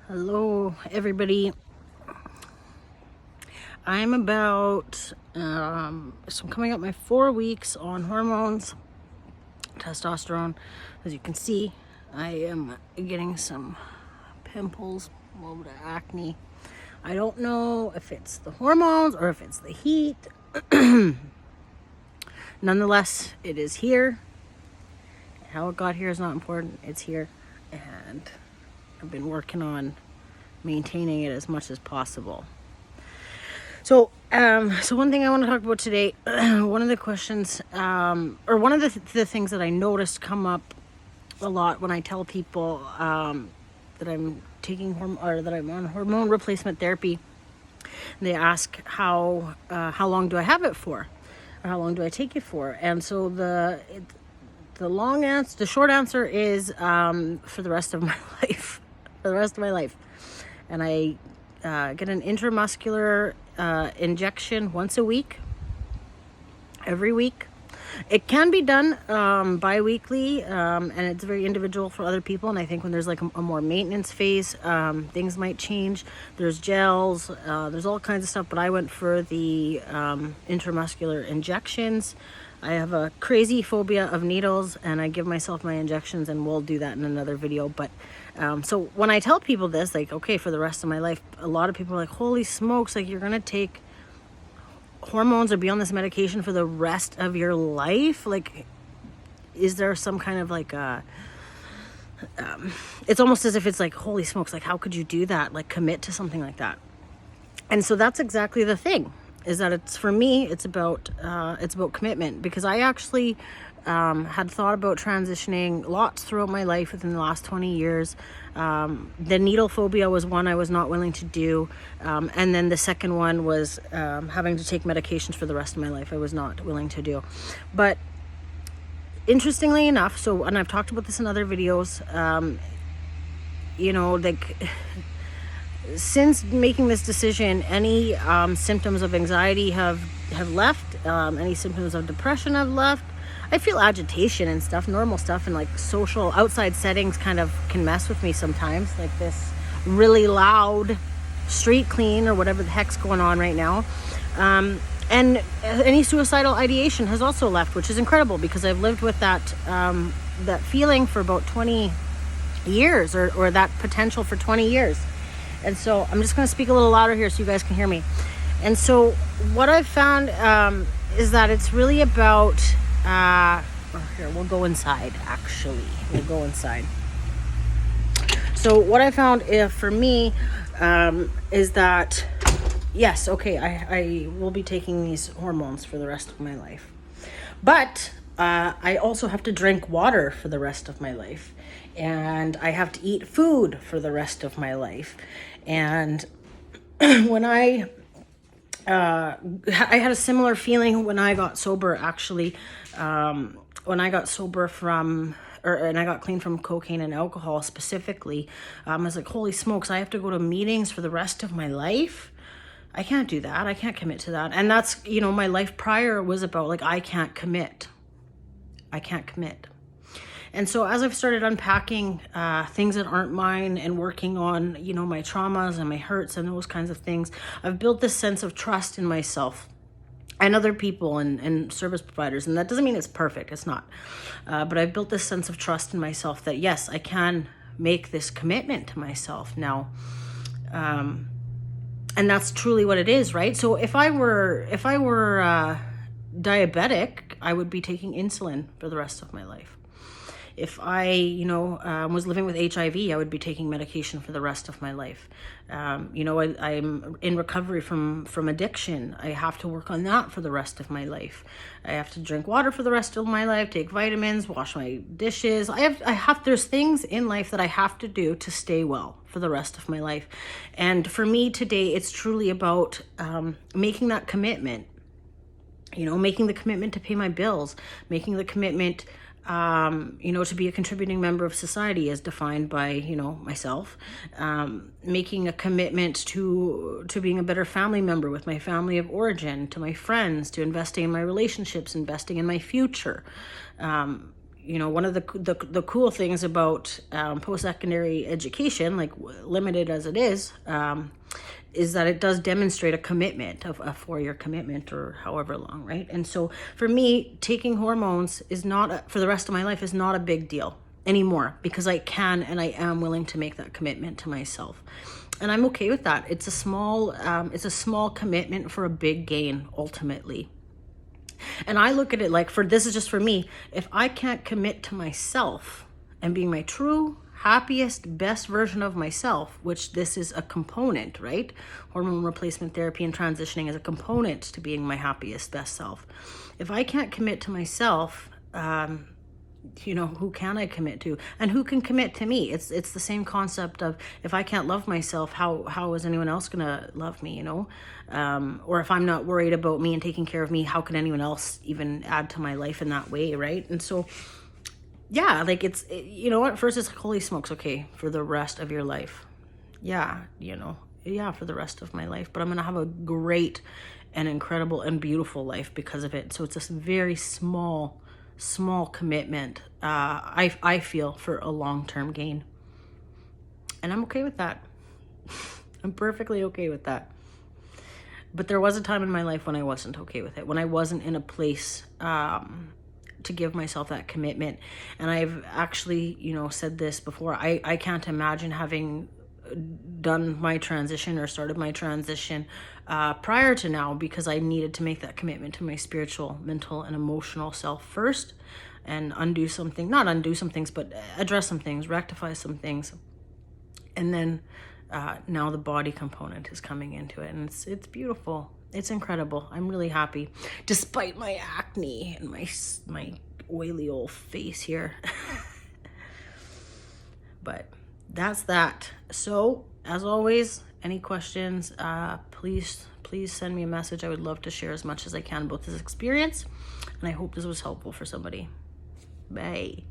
Hello, everybody. I'm about, I'm coming up my 4 weeks on hormones, testosterone. As you can see, I am getting some pimples, a little bit of acne. I don't know if it's the hormones or if it's the heat. Nonetheless, it is here. How it got here is not important. It's here. And I've been working on maintaining it as much as possible. So one thing I want to talk about today, one of the questions, or one of the things that I noticed come up a lot when I tell people that I'm taking that I'm on hormone replacement therapy. And they ask how long do I have it for, or how long do I take it for? And so the short answer is for the rest of my life, and I get an intramuscular injection once a week, every week. It can be done bi-weekly, and it's very individual for other people. And I think when there's like a more maintenance phase, things might change. There's gels, there's all kinds of stuff, but I went for the intramuscular injections. I have a crazy phobia of needles, and I give myself my injections, and we'll do that in another video. But so when I tell people this, like, okay, for the rest of my life, a lot of people are like, holy smokes, like, you're gonna take hormones or be on this medication for the rest of your life? Like, is there some kind of like it's almost as if it's like, holy smokes, like, how could you do that? Like, commit to something like that. And so that's exactly the thing, is that it's, for me, it's about commitment, because I actually had thought about transitioning lots throughout my life within the last 20 years. The needle phobia was one I was not willing to do. And then the second one was having to take medications for the rest of my life. I was not willing to do. But interestingly enough, and I've talked about this in other videos, like, since making this decision, any symptoms of anxiety have left. Any symptoms of depression have left. I feel agitation and stuff, normal stuff, and like social outside settings kind of can mess with me sometimes, like this really loud street clean or whatever the heck's going on right now. And any suicidal ideation has also left, which is incredible, because I've lived with that feeling for about 20 years, or that potential for 20 years. And so I'm just going to speak a little louder here so you guys can hear me. And so what I've found is that it's really about, here, we'll go inside, actually. We'll go inside. So what I found for me is that, yes, okay, I will be taking these hormones for the rest of my life. But I also have to drink water for the rest of my life. And I have to eat food for the rest of my life. And when I had a similar feeling when I got sober, actually. When I got sober and I got clean from cocaine and alcohol specifically, I was like, holy smokes, I have to go to meetings for the rest of my life? I can't do that. I can't commit to that. And that's, my life prior was about, like, I can't commit. And so as I've started unpacking things that aren't mine and working on, my traumas and my hurts and those kinds of things, I've built this sense of trust in myself and other people and service providers. And that doesn't mean it's perfect. It's not. But I've built this sense of trust in myself that, yes, I can make this commitment to myself now. And that's truly what it is, right? So if I were diabetic, I would be taking insulin for the rest of my life. If I, was living with HIV, I would be taking medication for the rest of my life. I'm in recovery from addiction. I have to work on that for the rest of my life. I have to drink water for the rest of my life, take vitamins, wash my dishes. There's things in life that I have to do to stay well for the rest of my life. And for me today, it's truly about making that commitment. Making the commitment to pay my bills, making the commitment to be a contributing member of society as defined by, myself, making a commitment to being a better family member with my family of origin, to my friends, to investing in my relationships, investing in my future, one of the cool things about post-secondary education, like limited as it is that it does demonstrate a commitment of a 4-year commitment or however long, right? And so for me, taking hormones is not for the rest of my life is not a big deal anymore, because I can and I am willing to make that commitment to myself, and I'm okay with that. It's a small commitment for a big gain ultimately. And I look at it like, this is just for me. If I can't commit to myself and being my true, happiest, best version of myself, which this is a component, right? Hormone replacement therapy and transitioning is a component to being my happiest, best self. If I can't commit to myself, who can I commit to, and who can commit to me? It's the same concept of, if I can't love myself, how is anyone else gonna love me? Or if I'm not worried about me and taking care of me, how can anyone else even add to my life in that way, right? And so, yeah, like at first it's like, holy smokes, okay, for the rest of your life, for the rest of my life, but I'm gonna have a great and incredible and beautiful life because of it. So it's this very small commitment, I feel, for a long-term gain. And I'm okay with that. I'm perfectly okay with that. But there was a time in my life when I wasn't okay with it, when I wasn't in a place to give myself that commitment. And I've actually, said this before, I can't imagine having done my transition or started my transition prior to now, because I needed to make that commitment to my spiritual, mental, and emotional self first, and not undo some things, but address some things, rectify some things. And then now the body component is coming into it, and it's beautiful. It's incredible. I'm really happy, despite my acne and my oily old face here. But that's that. So as always, any questions, please send me a message. I would love to share as much as I can about this experience, and I hope this was helpful for somebody. Bye.